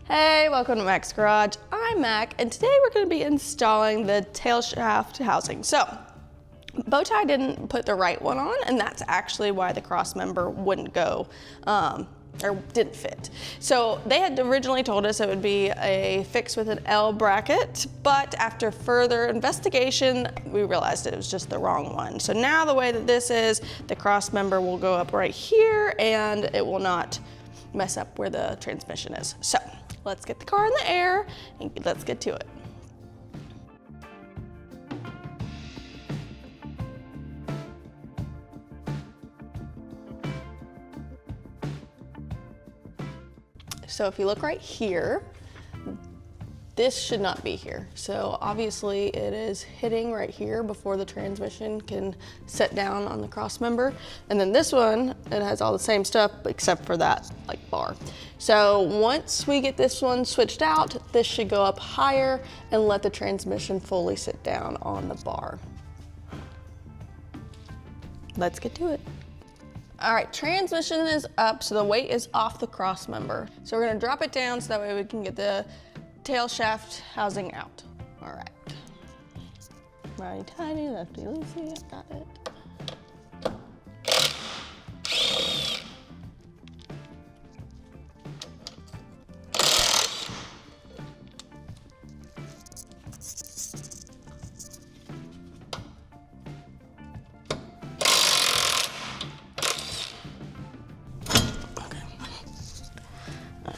Hey, welcome to Mac's Garage. I'm Mac, and today we're going to be installing the tail shaft housing. So, Bowtie didn't put the right one on, and that's actually why the cross member wouldn't go, or didn't fit. So they had originally told us it would be a fix with an L bracket, but after further investigation, we realized it was just the wrong one. So now the way that this is, the cross member will go up right here, and it will not mess up where the transmission is. So let's get the car in the air and let's get to it. So if you look right here, this should not be here. So obviously it is hitting right here before the transmission can set down on the cross member. And then this one, it has all the same stuff except for that like bar. So once we get this one switched out, this should go up higher and let the transmission fully sit down on the bar. Let's get to it. All right, transmission is up, so the weight is off the cross member. So we're gonna drop it down so that way we can get the tail shaft housing out. All right. Righty tighty, lefty loosey, I got it.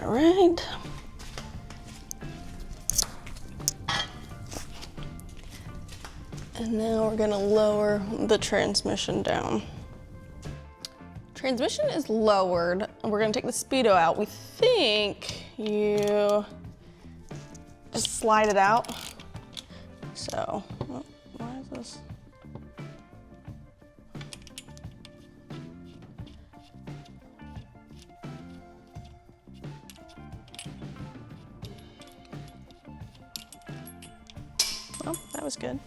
All right. And now we're gonna lower the transmission down. Transmission is lowered, and we're gonna take the speedo out. We think you just slide it out. So, oh, why is this? Well, that was good.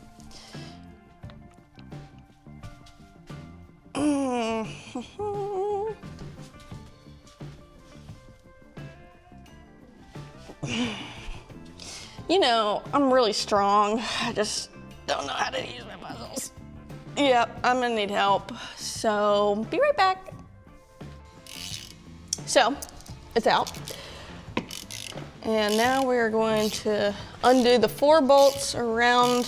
You know, I'm really strong. I just don't know how to use my muscles. Yep, I'm gonna need help. So, be right back. So, it's out. And now we're going to undo the 4 bolts around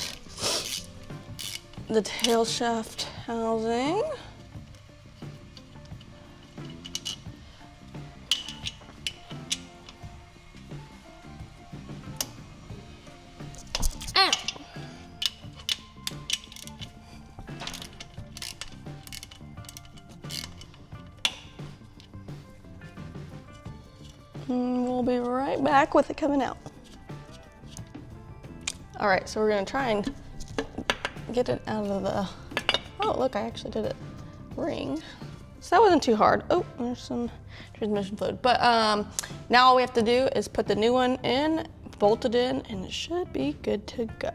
the tail shaft housing. Ow. And we'll be right back with it coming out. All right, so we're gonna try and get it out of the, oh look, I actually did it, ring. So that wasn't too hard. Oh, there's some transmission fluid. But now all we have to do is put the new one in, bolt it in, and it should be good to go.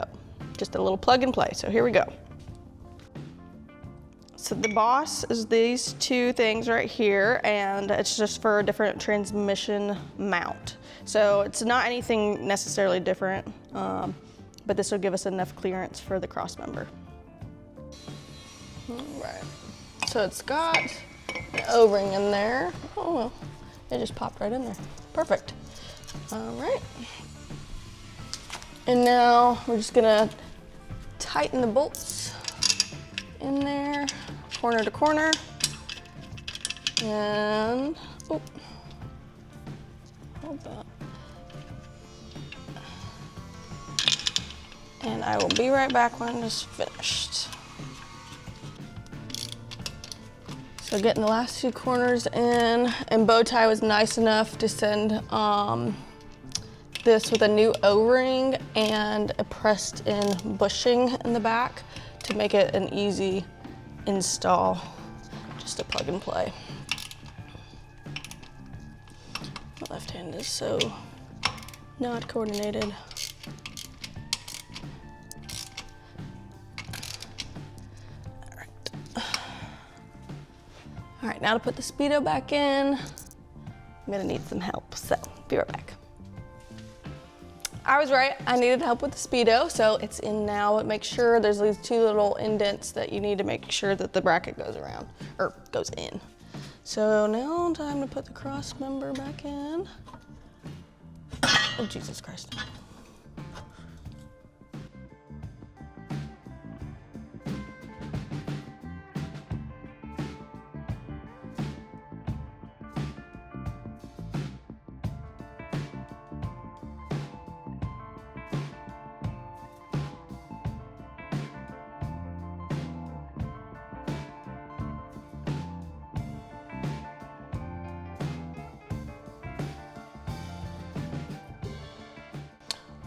Just a little plug and play, so here we go. So the boss is these 2 things right here, and it's just for a different transmission mount. So it's not anything necessarily different, but this will give us enough clearance for the cross member. All right, so it's got an O-ring in there. Oh, well, it just popped right in there. Perfect. All right. And now we're just gonna tighten the bolts in there, corner to corner. And, oh, hold that. And I will be right back when it's finished. So getting the last 2 corners in, and Bowtie was nice enough to send this with a new O-ring and a pressed in bushing in the back to make it an easy install, just a plug and play. My left hand is so not coordinated. All right, now to put the speedo back in, I'm gonna need some help, so be right back. I was right, I needed help with the speedo, so it's in now. Make sure there's these 2 little indents that you need to make sure that the bracket goes around, or goes in. So now time to put the cross member back in. Oh, Jesus Christ.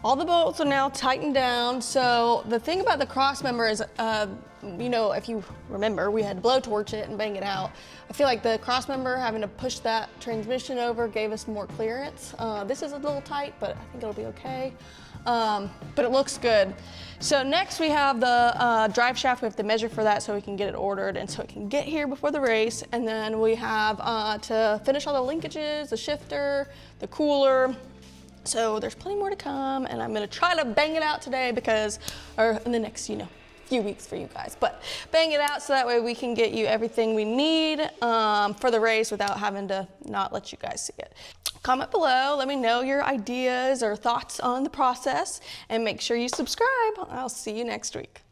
All the bolts are now tightened down. So the thing about the cross member is, you know, if you remember, we had to blowtorch it and bang it out. I feel like the cross member, having to push that transmission over, gave us more clearance. This is a little tight, but I think it'll be okay. But it looks good. So next we have the drive shaft. We have to measure for that so we can get it ordered and so it can get here before the race. And then we have to finish all the linkages, the shifter, the cooler. So there's plenty more to come, and I'm gonna try to bang it out today or in the next, few weeks for you guys. But bang it out so that way we can get you everything we need for the race without having to not let you guys see it. Comment below, let me know your ideas or thoughts on the process, and make sure you subscribe. I'll see you next week.